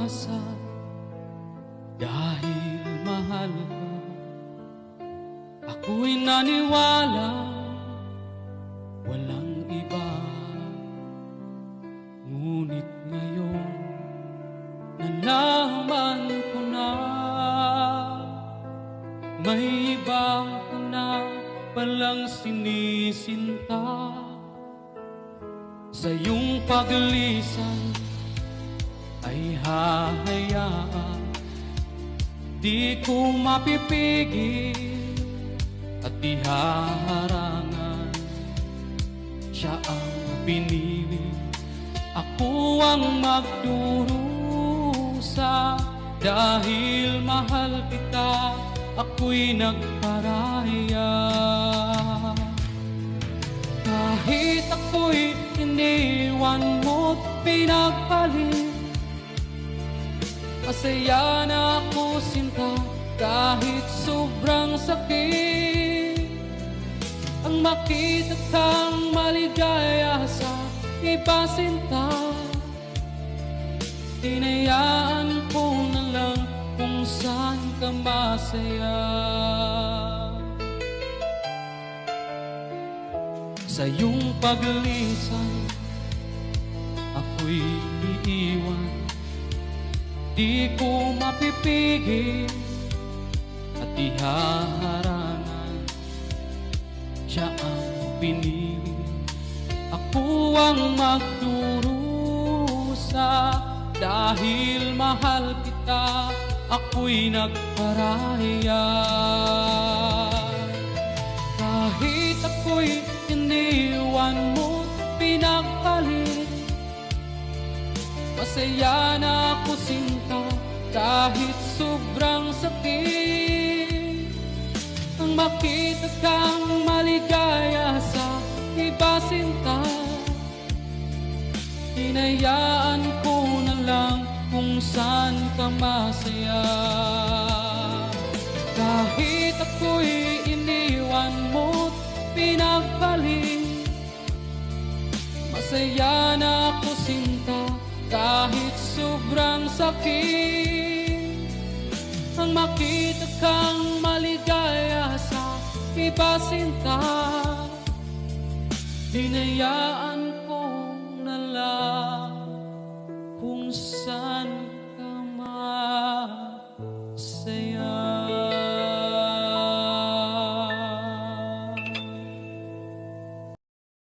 umaasa dahil mahal ka. Ako'y naniwala walang iba. Ngunit ngayon nalaman ko na may iba ka na palang sinisinta. Sa iyong paglisan ay hahayaan, di ko mapipigil at di haharangan. Siya ang pinili, ako ang magdurusa. Dahil mahal kita, ako'y nagparaya. Kahit ako'y iniwan mo't pinagpalit, masaya na ako sinta kahit sobrang sakit. Ang makita kang maligaya sa iba sinta, hinayaan ko na lang kung saan ka masaya. Sa iyong paglisan, ako'y iiwan, di ko mapipigil at di haharangan. Siya ang pinili, ako ang magdurusa. Dahil mahal kita, ako'y nagparaya. Kahit ako'y iniwan mo't pinagpalit, masaya na ako sinta kahit sobrang sakit. Ang makita kang maligaya sa iba sinta, hinayaan ko na lang kung saan ka masaya. Kahit ako'y iniwan mo't pinagpalit, masaya na ako sinta kahit sobrang sakit. Ang makita kang maligaya sa iba sinta, hinayaan